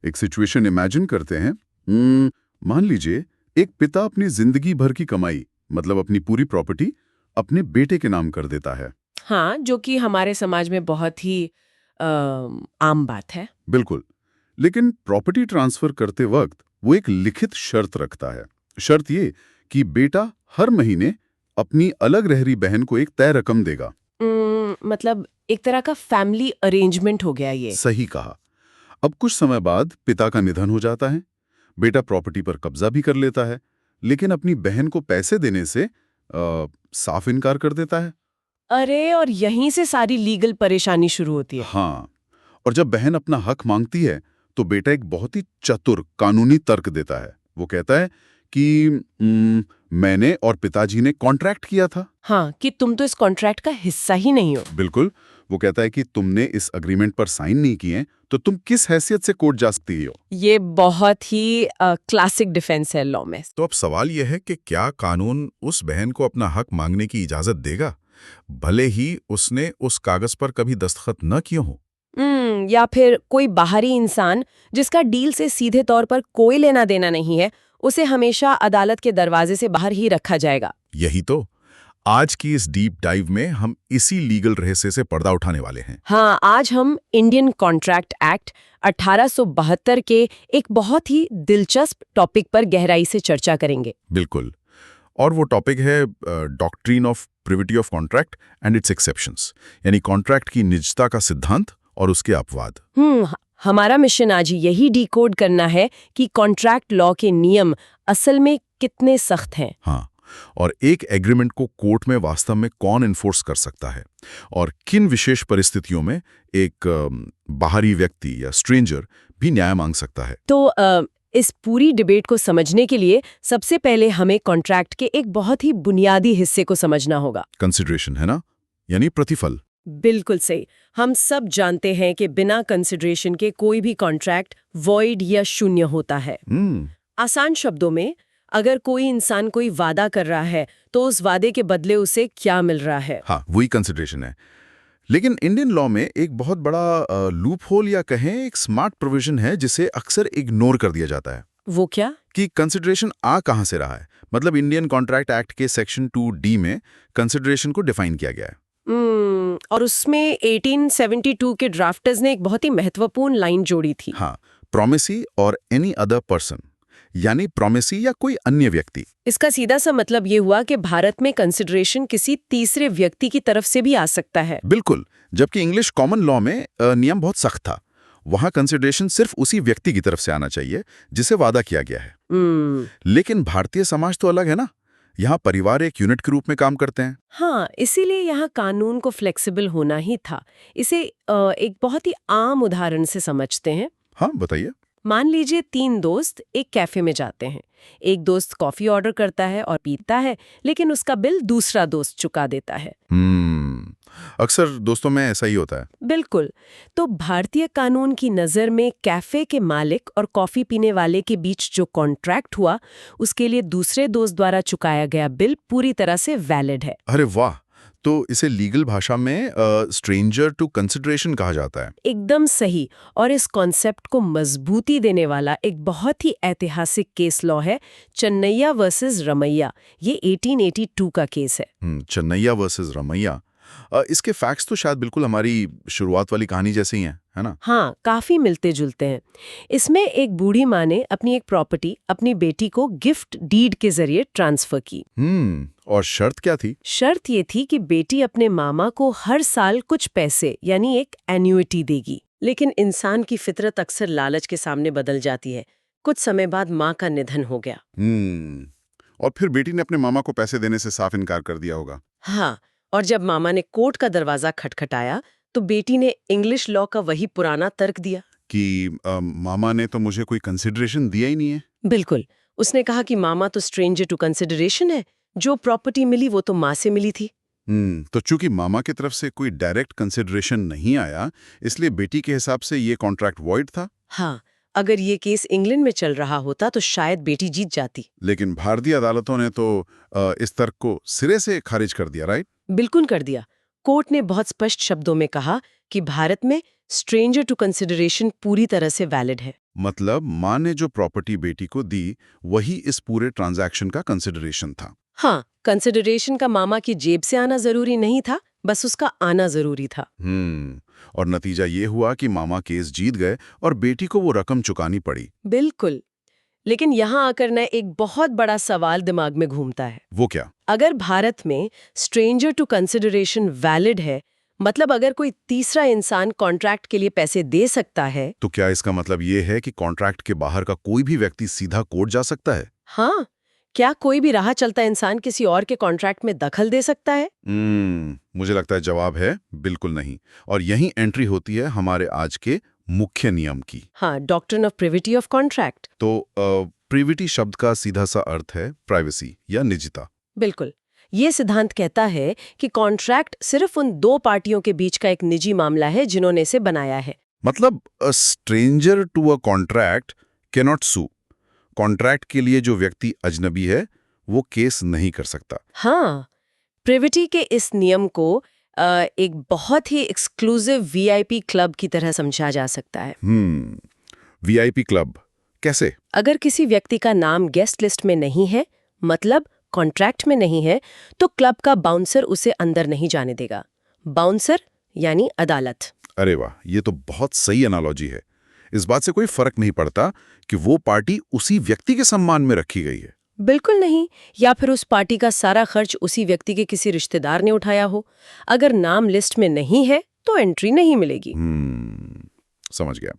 एक situation imagine करते हैं। मान लीजिए एक पिता अपनी जिंदगी भर की कमाई, मतलब अपनी पूरी प्रॉपर्टी, अपने बेटे के नाम कर देता है। हाँ, जो कि हमारे समाज में बहुत ही आम बात है। बिल्कुल। लेकिन प्रॉपर्टी ट्रांसफर करते वक्त वो एक लिखित शर्त रखता है। शर्त ये कि बेटा हर महीने अपनी अलग रह रही बहन को एक तय रकम देगा। मतलब एक तरह का फैमिली अरेंजमेंट हो गया ये। सही कहा। अब कुछ समय बाद पिता का निधन हो जाता है। बेटा प्रॉपर्टी पर कब्जा भी कर लेता है, लेकिन अपनी बहन को पैसे देने से साफ इनकार कर देता है। अरे, और यहीं से सारी लीगल परेशानी शुरू होती है। हाँ, और जब बहन अपना हक मांगती है तो बेटा एक बहुत ही चतुर कानूनी तर्क देता है। वो कहता है कि मैंने और पिताजी ने कॉन्ट्रैक्ट किया था। हाँ, कि तुम तो इस कॉन्ट्रैक्ट का हिस्सा ही नहीं हो। बिल्कुल। वो कहता है कि तुमने इस अग्रीमेंट पर साइन नहीं किए, तो तुम किस हैसियत से कोर्ट जा सकती हो। ये बहुत ही क्लासिक डिफेंस है लॉ में। तो अब सवाल यह है कि क्या कानून उस बहन को अपना हक मांगने की इजाजत देगा, भले ही उसने उस कागज पर कभी दस्तखत न किए हों? या फिर कोई बाहरी इंसान जिसका डील से सीधे तौर पर कोई लेना देना नहीं है, उसे हमेशा अदालत के दरवाजे से बाहर ही रखा जाएगा। यही तो आज की इस डीप डाइव में हम इसी लीगल रहस्य से पर्दा उठाने वाले हैं। हाँ, आज हम इंडियन कॉन्ट्रैक्ट एक्ट 1872 के एक बहुत ही दिलचस्प टॉपिक पर गहराई से चर्चा करेंगे। बिल्कुल। और वो टॉपिक है doctrine of privity of contract and it's exceptions, यानी कॉन्ट्रैक्ट की निजता का सिद्धांत और उसके अपवाद। हमारा मिशन आज यही डिकोड करना है कि कॉन्ट्रैक्ट लॉ के नियम असल में कितने सख्त हैं। हाँ, और एक एग्रीमेंट को कोर्ट में वास्तव में कौन इन्फोर्स कर सकता है और किन विशेष परिस्थितियों में एक बाहरी व्यक्ति या स्ट्रेंजर भी न्याय मांग सकता है। तो इस पूरी डिबेट को समझने के लिए सबसे पहले हमें कॉन्ट्रैक्ट के एक बहुत ही बुनियादी हिस्से को समझना होगा। कंसिडरेशन, है ना, यानी प्रतिफल। बिल्कुल सही। हम सब जानते हैं कि बिना कंसिडरेशन के कोई भी कॉन्ट्रैक्ट वॉइड या शून्य होता है। आसान शब्दों में, अगर कोई इंसान कोई वादा कर रहा है तो उस वादे के बदले उसे क्या मिल रहा है। हाँ, वही कंसिडरेशन है। लेकिन इंडियन लॉ में एक बहुत बड़ा लूप होल या कहें एक स्मार्ट प्रोविजन है जिसे अक्सर इग्नोर कर दिया जाता है। वो क्या? कि कंसिडरेशन आ कहां से रहा है। मतलब इंडियन कॉन्ट्रैक्ट एक्ट के सेक्शन 2D में कंसिडरेशन को डिफाइन किया गया है। और उसमें 1872 के ड्राफ्टर्स ने एक बहुत ही महत्वपूर्ण लाइन जोड़ी थी। हाँ, प्रोमिसी और एनी अदर पर्सन, यानी प्रोमिसी या कोई अन्य व्यक्ति। इसका सीधा सा मतलब ये हुआ कि भारत में कंसिडरेशन किसी तीसरे व्यक्ति की तरफ से भी आ सकता है। बिल्कुल, जबकि इंग्लिश कॉमन लॉ में नियम बहुत सख्त था। वहां कंसिडरेशन सिर्फ उसी व्यक्ति की तरफ से आना चाहिए जिसे वादा किया गया है। लेकिन भारतीय समाज तो अलग है ना। यहाँ परिवार एक यूनिट के रूप में काम करते हैं। हाँ, इसीलिए यहाँ कानून को फ्लेक्सिबल होना ही था। इसे एक बहुत ही आम उदाहरण से समझते हैं। हाँ, बताइए। मान लीजिए 3 दोस्त एक कैफे में जाते हैं। एक दोस्त कॉफी ऑर्डर करता है और पीता है, लेकिन उसका बिल दूसरा दोस्त चुका देता है। अक्सर दोस्तों में ऐसा ही होता है। बिल्कुल। तो भारतीय कानून की नज़र में कैफे के मालिक और कॉफी पीने वाले के बीच जो कॉन्ट्रैक्ट हुआ, उसके लिए दूसरे दोस्त द्वारा चुकाया गया बिल पूरी तरह से वैलिड है। अरे वाह! तो इसे लीगल भाषा में स्ट्रेंजर टू कंसिडरेशन कहा जाता है। एकदम सही। और इस कॉन्सेप्ट को मजबूती देने वाला एक बहुत ही ऐतिहासिक केस लॉ है चन्नैया वर्सेस रमैया। ये 1882 का केस है। चन्नैया वर्सेस रमैया। इसके फैक्ट्स तो शायद बिल्कुल हमारी शुरुआत वाली कहानी जैसे ही हैं, है ना? हाँ, काफी मिलते जुलते हैं। इसमें एक बूढ़ी माँ ने अपनी एक प्रॉपर्टी अपनी बेटी को गिफ्ट डीड के जरिए ट्रांसफर की। और शर्त क्या थी? शर्त ये थी कि बेटी अपने मामा को हर साल कुछ पैसे यानी एक एन्युइटी देगी। लेकिन इंसान की फितरत अक्सर लालच के सामने बदल जाती है। कुछ समय बाद माँ का निधन हो गया। और फिर बेटी ने अपने मामा को पैसे देने से साफ इनकार कर दिया होगा। हाँ, और जब मामा ने कोर्ट का दरवाजा खटखटाया तो बेटी ने इंग्लिश लॉ का वही पुराना तर्क दिया कि मामा ने तो मुझे कोई कंसिडरेशन दिया ही नहीं है। बिल्कुल। उसने कहा कि मामा तो स्ट्रेंजर टू कंसिडरेशन है, जो प्रॉपर्टी मिली वो तो माँ से मिली थी। तो चूंकि मामा की तरफ से कोई डायरेक्ट कंसिडरेशन नहीं आया, इसलिए बेटी के हिसाब से ये कॉन्ट्रैक्ट वॉइड था। हाँ, अगर ये केस इंग्लैंड में चल रहा होता तो शायद बेटी जीत जाती। लेकिन भारतीय अदालतों ने तो इस तर्क को सिरे से खारिज कर दिया, राइट? बिल्कुल कर दिया। कोर्ट ने बहुत स्पष्ट शब्दों में कहा कि भारत में स्ट्रेंजर टू कंसिडरेशन पूरी तरह से वैलिड है। मतलब माँ ने जो प्रॉपर्टी बेटी को दी वही इस पूरे ट्रांजैक्शन का कंसिडरेशन था। हाँ, कंसिडरेशन का मामा की जेब से आना जरूरी नहीं था, बस उसका आना जरूरी था। और नतीजा ये हुआ कि मामा केस जीत गए और बेटी को वो रकम चुकानी पड़ी। बिल्कुल। लेकिन यहाँ आकर न एक बहुत बड़ा सवाल दिमाग में घूमता है। वो क्या? अगर भारत में स्ट्रेंजर टू कंसिडरेशन वैलिड है, मतलब अगर कोई तीसरा इंसान कॉन्ट्रैक्ट के लिए पैसे दे सकता है, तो क्या इसका मतलब ये है कि कॉन्ट्रैक्ट के बाहर का कोई भी व्यक्ति सीधा कोर्ट जा सकता है? हाँ, क्या कोई भी राह चलता इंसान किसी और के कॉन्ट्रैक्ट में दखल दे सकता है? मुझे लगता है जवाब है बिल्कुल नहीं। और यही एंट्री होती है हमारे आज के मुख्य नियम की। हाँ, doctrine of privity of contract. तो प्रिविटी शब्द का सीधा सा अर्थ है प्राइवेसी या निजता। बिल्कुल। ये सिद्धांत कहता है कि कॉन्ट्रैक्ट सिर्फ उन दो पार्टियों के बीच का एक निजी मामला है जिन्होंने इसे बनाया है। मतलब a stranger to a contract can not sue. Contract के लिए जो व्यक्ति अजनबी है वो केस नहीं कर सकता। हाँ, प्रिविटी के इस नियम को एक बहुत ही एक्सक्लूसिव वीआईपी क्लब की तरह समझा जा सकता है। वीआईपी क्लब कैसे? अगर किसी व्यक्ति का नाम गेस्ट लिस्ट में नहीं है, मतलब कॉन्ट्रैक्ट में नहीं है, तो क्लब का बाउंसर उसे अंदर नहीं जाने देगा। बाउंसर यानी अदालत। अरे वाह, ये तो बहुत सही एनालॉजी है। इस बात से कोई फर्क नहीं पड़ता कि वो पार्टी उसी व्यक्ति के सम्मान में रखी गई है। बिल्कुल नहीं। या फिर उस पार्टी का सारा खर्च उसी व्यक्ति के किसी रिश्तेदार ने उठाया हो। अगर नाम लिस्ट में नहीं है तो एंट्री नहीं मिलेगी। समझ गया।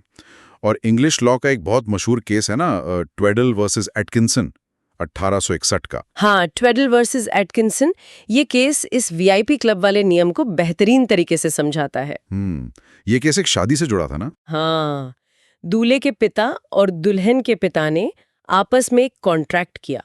और इंग्लिश लॉ का एक बहुत मशहूर केस है ना, ट्वेडल वर्सेस एटकिंसन 1861 का। हाँ, ट्वेडल वर्सेस एटकिंसन। ये केस इस वीआईपी क्लब वाले नियम को बेहतरीन तरीके से समझाता है। ये केस एक शादी से जुड़ा था ना? हाँ, दूल्हे के पिता और दुल्हन के पिता ने आपस में एक कॉन्ट्रैक्ट किया।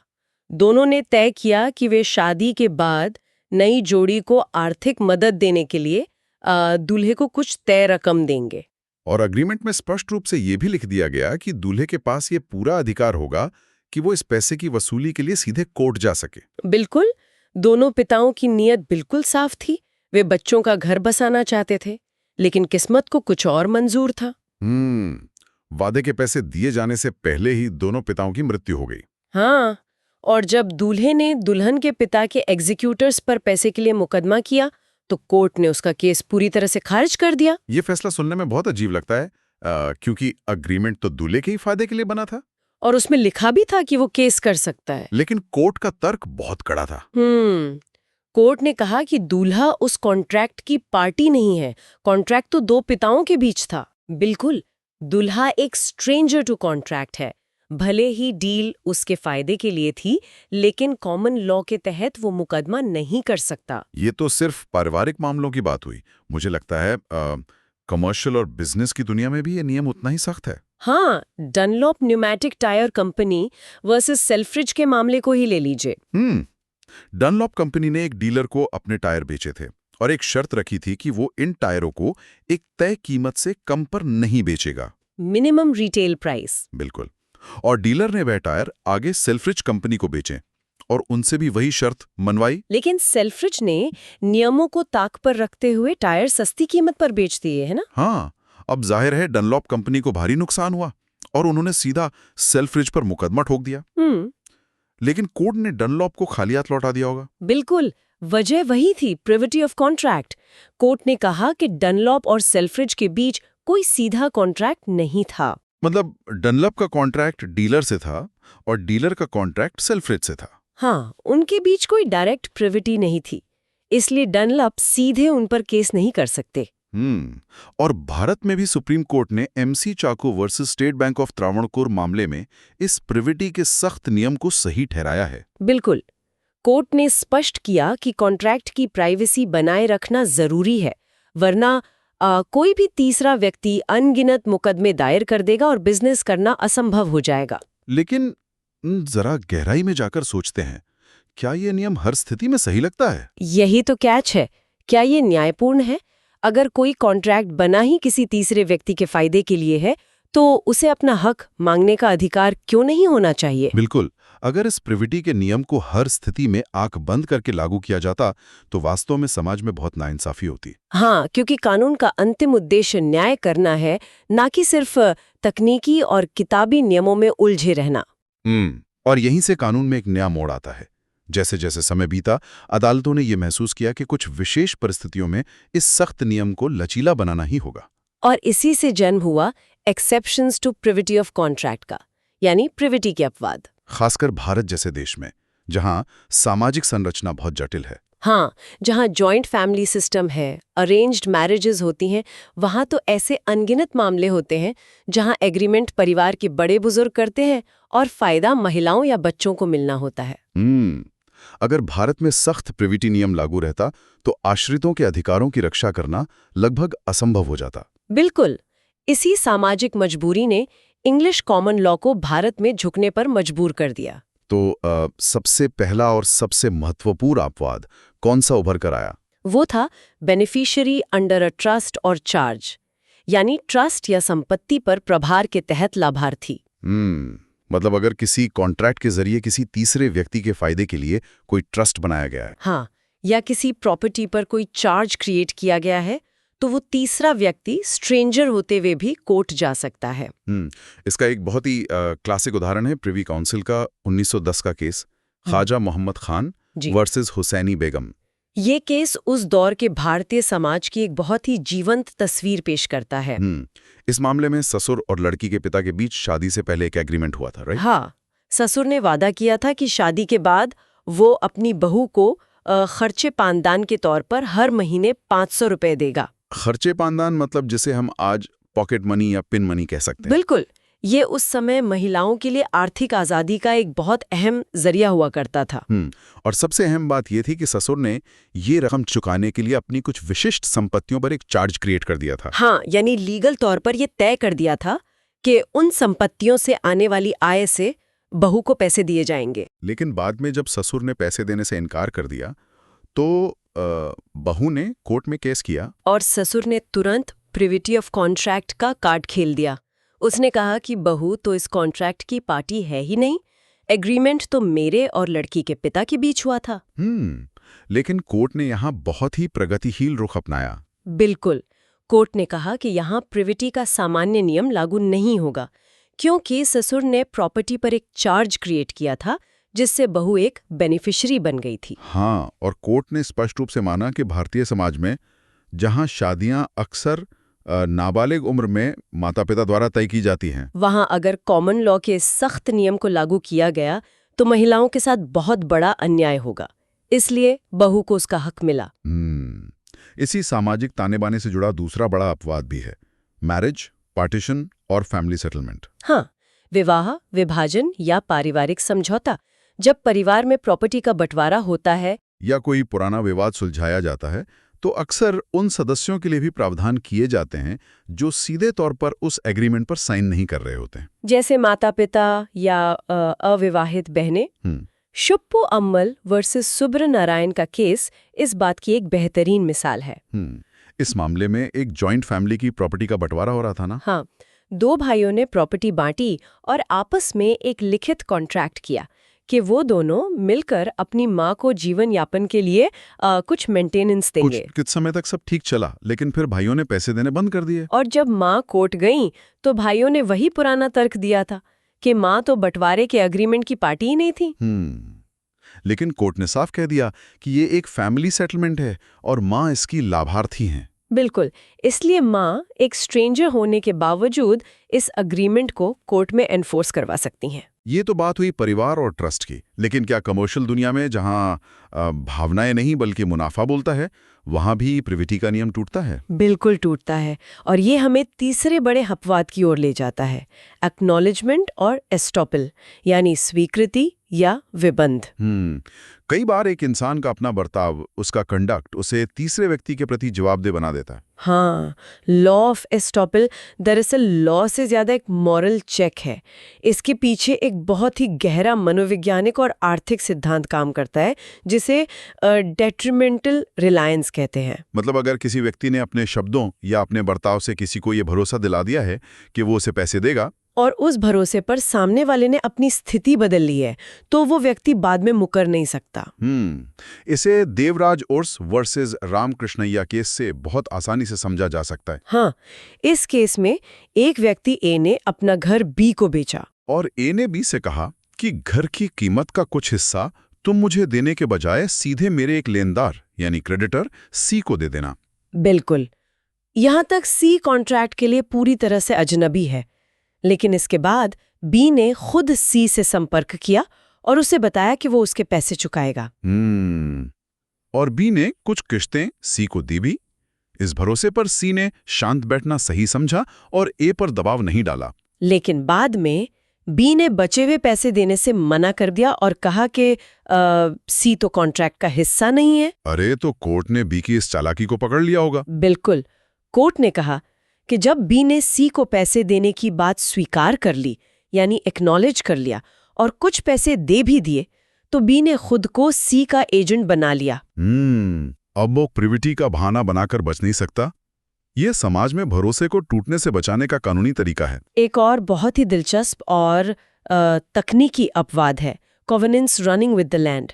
दोनों ने तय किया कि वे शादी के बाद नई जोड़ी को आर्थिक मदद देने के लिए दूल्हे को कुछ तय रकम देंगे। और अग्रीमेंट में स्पष्ट रूप से ये भी लिख दिया गया कि दूल्हे के पास ये पूरा अधिकार होगा कि वो इस पैसे की वसूली के लिए सीधे कोर्ट जा सके। बिल्कुल। दोनों पिताओं की नीयत बिल्कुल साफ थी। वे बच्चों का घर बसाना चाहते थे, लेकिन किस्मत को कुछ और मंजूर था। वादे के पैसे दिए जाने से पहले ही दोनों पिताओं की मृत्यु हो गई। हाँ, और जब दूल्हे ने दुल्हन के पिता के एग्जीक्यूटर्स पर पैसे के लिए मुकदमा किया तो कोर्ट ने उसका केस पूरी तरह से खारिज कर दिया। ये फैसला सुनने में बहुत अजीब लगता है, क्योंकि अग्रीमेंट तो दूल्हे के ही फायदे के लिए बना था और उसमें लिखा भी था कि वो केस कर सकता है। लेकिन कोर्ट का तर्क बहुत कड़ा था। कोर्ट ने कहा कि दूल्हा उस कॉन्ट्रैक्ट की पार्टी नहीं है। कॉन्ट्रैक्ट तो दो पिताओं के बीच था। बिल्कुल, दूल्हा एक स्ट्रेंजर टू कॉन्ट्रैक्ट है। भले ही डील उसके फायदे के लिए थी, लेकिन कॉमन लॉ के तहत वो मुकदमा नहीं कर सकता। ये तो सिर्फ पारिवारिक मामलों की बात हुई। मुझे लगता है कमर्शियल और बिजनेस की दुनिया में भी ये नियम उतना ही सख्त है। हाँ, Dunlop pneumatic tyre company versus Selfridge के मामले को ही ले लीजिए। डनलॉप कंपनी ने एक डीलर को अपने टायर बेचे थे और एक शर्त रखी थी कि वो इन टायरों को एक तय कीमत से कम पर नहीं बेचेगा। Minimum retail price. बिल्कुल। और डीलर ने वह टायर आगे सेल्फ्रिज कंपनी को बेचे और उनसे भी वही शर्त मनवाई। लेकिन सेल्फ्रिज ने नियमों को ताक पर रखते हुए टायर सस्ती कीमत पर बेच दिए, है ना? हाँ, अब जाहिर है डनलॉप कंपनी को भारी नुकसान हुआ और उन्होंने सीधा सेल्फ्रिज पर मुकदमा ठोक दिया। लेकिन कोर्ट ने डनलॉप को खाली हाथ लौटा दिया होगा। बिल्कुल, वजह वही थी, प्रिविटी ऑफ कॉन्ट्रैक्ट। कोर्ट ने कहा कि डनलॉप और सेल्फ्रिज के बीच कोई सीधा कॉन्ट्रैक्ट नहीं था। मतलब डनलॉप का कॉन्ट्रैक्ट डीलर से था और डीलर का कॉन्ट्रैक्ट सेल्फ्रिज से था। हाँ, उनके बीच कोई डायरेक्ट प्रिविटी नहीं थी, इसलिए डनलॉप सीधे उन पर केस नहीं कर सकते। और भारत में भी सुप्रीम कोर्ट ने MC Chacko versus State Bank of Travancore मामले में इस प्रिविटी के सख्त नियम को सही ठहराया है। बिल्कुल, कोर्ट ने स्पष्ट किया कि कॉन्ट्रैक्ट की प्राइवेसी बनाए रखना जरूरी है, वरना कोई भी तीसरा व्यक्ति अनगिनत मुकदमे दायर कर देगा और बिजनेस करना असंभव हो जाएगा। लेकिन जरा गहराई में जाकर सोचते हैं, क्या ये नियम हर स्थिति में सही लगता है? यही तो कैच है। क्या ये न्यायपूर्ण है? अगर कोई कॉन्ट्रैक्ट बना ही किसी तीसरे व्यक्ति के फायदे के लिए है, तो उसे अपना हक मांगने का अधिकार क्यों नहीं होना चाहिए? बिल्कुल। अगर इस प्रिविटी के नियम को हर स्थिति में आंख बंद करके लागू किया जाता तो वास्तव में समाज में बहुत नाइंसाफी होती। हाँ, क्योंकि कानून का अंतिम उद्देश्य न्याय करना है, ना कि सिर्फ तकनीकी और किताबी नियमों में उलझे रहना। और यहीं से कानून में एक नया मोड़ आता है। जैसे जैसे समय बीता, अदालतों ने यह महसूस किया कि कुछ विशेष परिस्थितियों में इस सख्त नियम को लचीला बनाना ही होगा। और इसी से जन्म हुआ exceptions to privity of contract का, यानी प्रिविटी के अपवाद। खासकर भारत जैसे देश में, जहां सामाजिक संरचना बहुत जटिल है। हाँ, जहाँ जॉइंट फैमिली सिस्टम है, अरेंज्ड मैरिजेस होती हैं, वहाँ तो ऐसे अनगिनत मामले होते हैं जहाँ एग्रीमेंट परिवार के बड़े बुजुर्ग करते हैं और फायदा महिलाओं या बच्चों को मिलना होता है। अगर भारत में सख्त प्रिविटी नियम लागू रहता तो आश्रितों के अधिकारों की रक्षा करना लगभग असंभव हो जाता। बिल्कुल। इसी सामाजिक मजबूरी ने इंग्लिश कॉमन लॉ को भारत में झुकने पर मजबूर कर दिया। तो सबसे पहला और सबसे महत्वपूर्ण अपवाद कौन सा उभर कर आया? वो था बेनिफिशियरी अंडर अ ट्रस्ट और चार्ज, यानी ट्रस्ट या संपत्ति पर प्रभार के तहत लाभार्थी। मतलब अगर किसी कॉन्ट्रैक्ट के जरिए किसी तीसरे व्यक्ति के फायदे के लिए कोई ट्रस्ट बनाया गया है, हाँ, या किसी प्रॉपर्टी पर कोई चार्ज क्रिएट किया गया है, तो वो तीसरा व्यक्ति स्ट्रेंजर होते हुए भी कोर्ट जा सकता है। इसका एक बहुत ही क्लासिक उदाहरण है प्रिवी काउंसिल का 1910 का केस, ख्वाजा मोहम्मद खान वर्सेस हुसैनी बेगम। ये केस उस दौर के भारतीय समाज की एक बहुत ही जीवंत तस्वीर पेश करता है। इस मामले में ससुर और लड़की के पिता के बीच शादी से पहले एक एग्रीमेंट हुआ था, राइट? हाँ, ससुर ने वादा किया था कि शादी के बाद वो अपनी बहू को खर्चे पानदान के तौर पर हर महीने 500 रुपए देगा। खर्चे पानदान मतलब जिसे हम आज पॉकेट मनी या पिन मनी कह सकते हैं। बिल्कुल। ये उस समय महिलाओं के लिए आर्थिक आजादी का एक बहुत अहम जरिया हुआ करता था। और सबसे अहम बात यह थी कि ससुर ने ये रकम चुकाने के लिए अपनी कुछ विशिष्ट संपत्तियों पर एक चार्ज क्रिएट कर दिया था। हाँ, यानी लीगल तौर पर यह तय कर दिया था कि उन संपत्तियों से आने वाली आय से बहू को पैसे दिए जाएंगे। लेकिन बाद में जब ससुर ने पैसे देने से इनकार कर दिया तो बहू ने कोर्ट में केस किया और ससुर ने तुरंत प्रिविटी ऑफ कॉन्ट्रैक्ट का कार्ड खेल दिया। उसने कहा कि बहू तो इस कॉन्ट्रैक्ट की पार्टी है ही नहीं, एग्रीमेंट तो मेरे और लड़की के पिता के बीच हुआ था। लेकिन कोर्ट ने यहाँ बहुत ही प्रगतिशील रुख अपनाया। बिल्कुल। कोर्ट ने कहा कि यहाँ प्रिविटी का सामान्य नियम लागू नहीं होगा, क्योंकि ससुर ने प्रॉपर्टी पर एक चार्ज क्रिएट किया था जिससे बहू एक बेनिफिशियरी बन गई थी। हाँ, और कोर्ट ने स्पष्ट रूप से माना कि भारतीय समाज में जहां शादियां अक्सर नाबालिग उम्र में माता पिता द्वारा तय की जाती हैं, वहां अगर कॉमन लॉ के सख्त नियम को लागू किया गया तो महिलाओं के साथ बहुत बड़ा अन्याय होगा। इसलिए बहू को उसका हक मिला। इसी सामाजिक ताने बाने से जुड़ा दूसरा बड़ा अपवाद भी है, मैरिज, पार्टीशन और फैमिली सेटलमेंट। हाँ, विवाह, विभाजन या पारिवारिक समझौता। जब परिवार में प्रॉपर्टी का बंटवारा होता है या कोई पुराना विवाद सुलझाया जाता है तो अक्सर उन सदस्यों के लिए भी प्रावधान किए जाते हैं जो सीधे तौर पर उस एग्रीमेंट पर साइन नहीं कर रहे होते हैं, जैसे माता पिता या अविवाहित बहनें। शुप्पू अम्मल वर्सेस सुब्र नारायण का केस इस बात की एक बेहतरीन मिसाल है। इस मामले में एक जॉइंट फैमिली की प्रॉपर्टी का बंटवारा हो रहा था ना? हाँ, 2 भाइयों ने प्रॉपर्टी बांटी और आपस में एक लिखित कॉन्ट्रैक्ट किया कि वो दोनों मिलकर अपनी माँ को जीवन यापन के लिए कुछ मेंटेनेंस देंगे। कुछ समय तक सब ठीक चला, लेकिन फिर भाइयों ने पैसे देने बंद कर दिए। और जब माँ कोर्ट गई तो भाइयों ने वही पुराना तर्क दिया था कि माँ तो बंटवारे के एग्रीमेंट की पार्टी ही नहीं थी। लेकिन कोर्ट ने साफ कह दिया कि ये एक फैमिली सेटलमेंट है और माँ इसकी लाभार्थी हैं। बिल्कुल। इसलिए माँ एक स्ट्रेंजर होने के बावजूद इस अग्रीमेंट को कोर्ट में एनफोर्स करवा सकती हैं। ये तो बात हुई परिवार और ट्रस्ट की, लेकिन क्या कमर्शियल दुनिया में जहां भावनाएं नहीं बल्कि मुनाफा बोलता है, वहां भी प्रिविटी का नियम टूटता है? बिल्कुल टूटता है। और ये हमें तीसरे बड़े अपवाद की ओर ले जाता है, एक्नॉलेजमेंट और एस्टॉपल, यानी स्वीकृति या विबंध। कई बार एक इंसान का अपना बर्ताव, उसका कंडक्ट उसे तीसरे व्यक्ति के प्रति जवाबदेह बना देता है। हाँ, लॉ ऑफ एस्टॉपल दरअसल लॉ से ज्यादा एक मॉरल चेक है। इसके पीछे एक बहुत ही गहरा मनोवैज्ञानिक और आर्थिक सिद्धांत काम करता है, जिसे डेट्रीमेंटल रिलायंस कहते हैं। मतलब अगर किसी व्यक्ति ने अपने शब्दों या अपने बर्ताव से किसी को ये भरोसा दिला दिया है कि वो उसे पैसे देगा, और उस भरोसे पर सामने वाले ने अपनी स्थिति बदल ली है, तो वो व्यक्ति बाद में मुकर नहीं सकता। इसे देवराज उर्स वर्सेस रामकृष्णैया केस से बहुत आसानी से समझा जा सकता है। हाँ, इस केस में एक व्यक्ति ए ने अपना घर बी को बेचा और ए ने बी से कहा कि घर की कीमत का कुछ हिस्सा तुम मुझे देने के बजाय सीधे मेरे एक लेनदार यानी क्रेडिटर सी को दे देना। बिल्कुल। यहाँ तक सी कॉन्ट्रैक्ट के लिए पूरी तरह से अजनबी है, लेकिन इसके बाद बी ने खुद सी से संपर्क किया और उसे बताया कि वो उसके पैसे चुकाएगा। और बी ने कुछ किश्तें सी को दी भी। इस भरोसे पर सी ने शांत बैठना सही समझा और ए पर दबाव नहीं डाला। लेकिन बाद में बी ने बचे हुए पैसे देने से मना कर दिया और कहा कि सी तो कॉन्ट्रैक्ट का हिस्सा नहीं है। अरे, तो कोर्ट ने बी की इस चालाकी को पकड़ लिया होगा। बिल्कुल। कोर्ट ने कहा कि जब बी ने सी को पैसे देने की बात स्वीकार कर ली, यानी एक्नॉलेज कर लिया, और कुछ पैसे दे भी दिए, तो बी ने खुद को सी का एजेंट बना लिया। अब वो प्रिविटी का बहाना बनाकर बच नहीं सकता। ये समाज में भरोसे को टूटने से बचाने का कानूनी तरीका है। एक और बहुत ही दिलचस्प और तकनीकी अपवाद है कॉवेनेंस रनिंग विद द लैंड,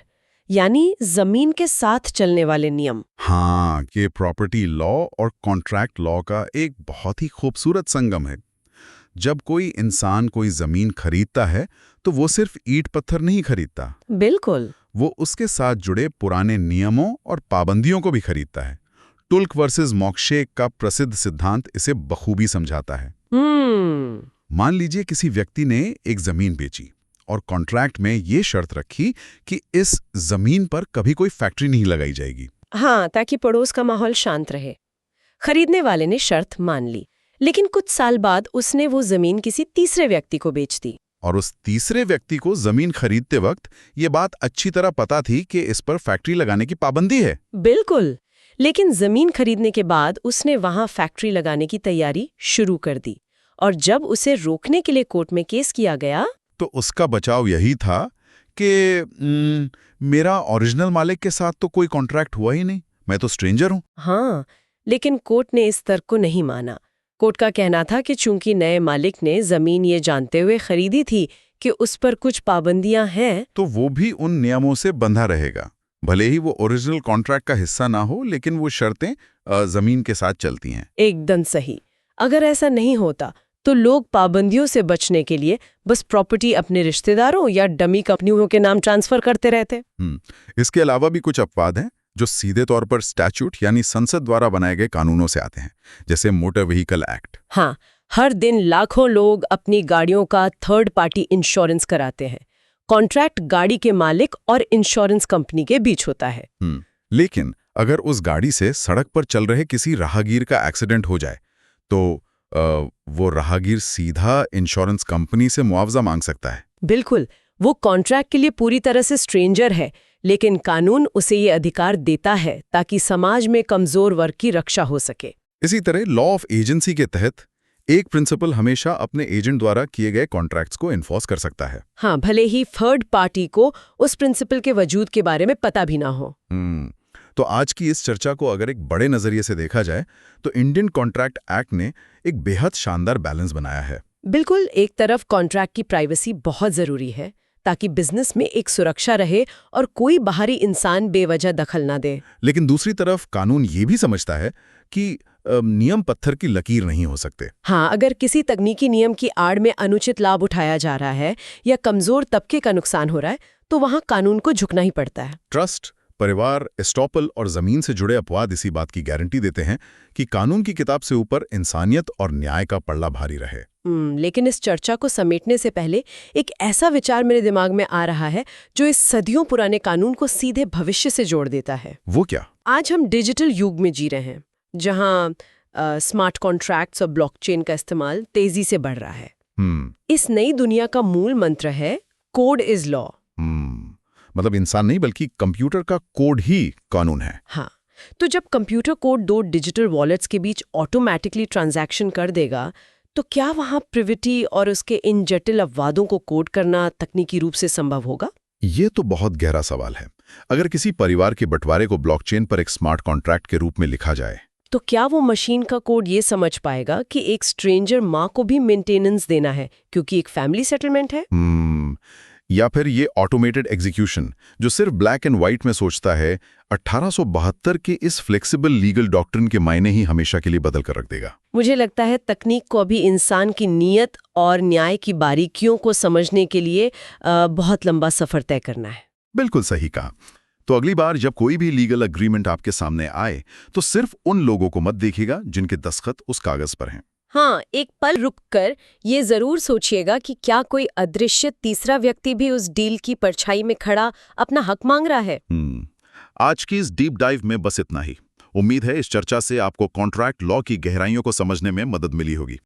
यानी जमीन के साथ चलने वाले नियम। हाँ, ये प्रॉपर्टी लॉ और कॉन्ट्रैक्ट लॉ का एक बहुत ही खूबसूरत संगम है। जब कोई इंसान कोई जमीन खरीदता है तो वो सिर्फ ईंट पत्थर नहीं खरीदता। बिल्कुल। वो उसके साथ जुड़े पुराने नियमों और पाबंदियों को भी खरीदता है। टुल्क वर्सेस मॉक्शेक का प्रसिद्ध सिद्धांत इसे बखूबी समझाता है। मान लीजिए किसी व्यक्ति ने एक जमीन बेची और कॉन्ट्रैक्ट में ये शर्त रखी कि इस जमीन पर कभी कोई फैक्ट्री नहीं लगाई जाएगी। हाँ, ताकि पड़ोस का माहौल शांत रहे। खरीदने वाले ने शर्त मान ली, लेकिन कुछ साल बाद उसने वो जमीन किसी तीसरे व्यक्ति को बेच दी। और उस तीसरे व्यक्ति को जमीन खरीदते वक्त ये बात अच्छी तरह पता थी कि इस पर फैक्ट्री लगाने की पाबंदी है। बिल्कुल। लेकिन जमीन खरीदने के बाद उसने वहां फैक्ट्री लगाने की तैयारी शुरू कर दी, और जब उसे रोकने के लिए कोर्ट में केस किया गया तो उसका बचाव यही था कि मेरा ओरिजिनल मालिक के साथ तो कोई कॉन्ट्रैक्ट हुआ ही नहीं, मैं तो स्ट्रेंजर हूं। हाँ, लेकिन कोर्ट ने इस तर्क को नहीं माना। कोर्ट का कहना था कि चूंकि नए मालिक ने जमीन ये जानते हुए खरीदी थी कि उस पर कुछ पाबंदियां हैं, तो वो भी उन नियमों से बंधा रहेगा। भले ही वो ओरिजिनल कॉन्ट्रैक्ट का हिस्सा ना हो, लेकिन वो शर्तें जमीन के साथ चलती हैं। एकदम सही। अगर ऐसा नहीं होता तो लोग पाबंदियों से बचने के लिए बस प्रॉपर्टी अपने रिश्तेदारों या डमी कंपनियों के नाम ट्रांसफर करते रहते। इसके अलावा भी कुछ अपवाद हैं जो सीधे तौर पर स्टैच्यूट यानी संसद द्वारा बनाए गए कानूनों से आते हैं, जैसे मोटर व्हीकल एक्ट। हाँ, हर दिन लाखों लोग अपनी गाड़ियों का थर्ड पार्टी इंश्योरेंस कराते हैं। कॉन्ट्रैक्ट गाड़ी के मालिक और इंश्योरेंस कंपनी के बीच होता है। लेकिन अगर उस गाड़ी से सड़क पर चल रहे किसी राहगीर का एक्सीडेंट हो जाए तो वो राहगीर सीधा इंश्योरेंस कंपनी से मुआवजा मांग सकता है। बिल्कुल। वो कॉन्ट्रैक्ट के लिए पूरी तरह से स्ट्रेंजर है, लेकिन कानून उसे ये अधिकार देता है ताकि समाज में कमजोर वर्ग की रक्षा हो सके। इसी तरह लॉ ऑफ एजेंसी के तहत एक प्रिंसिपल हमेशा अपने एजेंट द्वारा किए गए कॉन्ट्रैक्ट्स को इन्फोर्स कर सकता है। हाँ, भले ही थर्ड पार्टी को उस प्रिंसिपल के वजूद के बारे में पता भी ना हो। तो आज की इस चर्चा को अगर एक बड़े नजरिए से देखा जाए तो इंडियन कॉन्ट्रैक्ट एक्ट ने एक बेहद शानदार बैलेंस बनाया है। बिल्कुल। एक तरफ कॉन्ट्रैक्ट की प्राइवेसी बहुत जरूरी है ताकि बिजनेस में एक सुरक्षा रहे और कोई बाहरी इंसान बेवजह दखल ना दे। लेकिन दूसरी तरफ कानून ये भी समझता है कि नियम पत्थर की लकीर नहीं हो सकते। हाँ, अगर किसी तकनीकी नियम की आड़ में अनुचित लाभ उठाया जा रहा है या कमजोर तबके का नुकसान हो रहा है तो वहां कानून को झुकना ही पड़ता है। ट्रस्ट, परिवार, एस्टॉपल और जमीन से जुड़े अपवाद इसी बात की गारंटी देते हैं कि कानून की किताब से ऊपर इंसानियत और न्याय का पल्ला भारी रहे। लेकिन इस चर्चा को समेटने से पहले एक ऐसा विचार मेरे दिमाग में आ रहा है जो इस सदियों पुराने कानून को सीधे भविष्य से जोड़ देता है। वो क्या? आज हम डिजिटल युग में जी रहे हैं जहां स्मार्ट कॉन्ट्रैक्ट्स और ब्लॉकचेन का इस्तेमाल तेजी से बढ़ रहा है। इस नई दुनिया का मूल मंत्र है कोड इज लॉ। मतलब इंसान नहीं बल्कि कंप्यूटर का कोड ही कानून है। हाँ, तो जब कंप्यूटर कोड दो डिजिटल वॉलेट्स के बीच ऑटोमेटिकली ट्रांजैक्शन कर देगा, तो क्या वहाँ प्रिविटी और उसके इन जटिल अपवादों को कोड करना तकनीकी रूप से संभव होगा? ये तो बहुत गहरा सवाल है। अगर किसी परिवार के बंटवारे को ब्लॉकचेन पर एक स्मार्ट कॉन्ट्रैक्ट के रूप में लिखा जाए, तो क्या वो मशीन का कोड ये समझ पाएगा कि एक स्ट्रेंजर माँ को भी मेंटेनेंस देना है क्योंकि एक फैमिली सेटलमेंट है? या फिर ये ऑटोमेटेड एग्जीक्यूशन जो सिर्फ ब्लैक एंड व्हाइट में सोचता है, 1872 के इस फ्लेक्सिबल लीगल डॉक्ट्रिन के मायने ही हमेशा के लिए बदल कर रख देगा। मुझे लगता है तकनीक को अभी इंसान की नीयत और न्याय की बारीकियों को समझने के लिए बहुत लंबा सफर तय करना है। बिल्कुल सही कहा। तो अगली बार जब कोई भी लीगल एग्रीमेंट आपके सामने आए तो सिर्फ उन लोगों को मत देखिएगा जिनके दस्तखत उस कागज पर हैं। हाँ, एक पल रुककर ये जरूर सोचिएगा कि क्या कोई अदृश्य तीसरा व्यक्ति भी उस डील की परछाई में खड़ा अपना हक मांग रहा है। आज की इस डीप डाइव में बस इतना ही। उम्मीद है इस चर्चा से आपको कॉन्ट्रैक्ट लॉ की गहराइयों को समझने में मदद मिली होगी।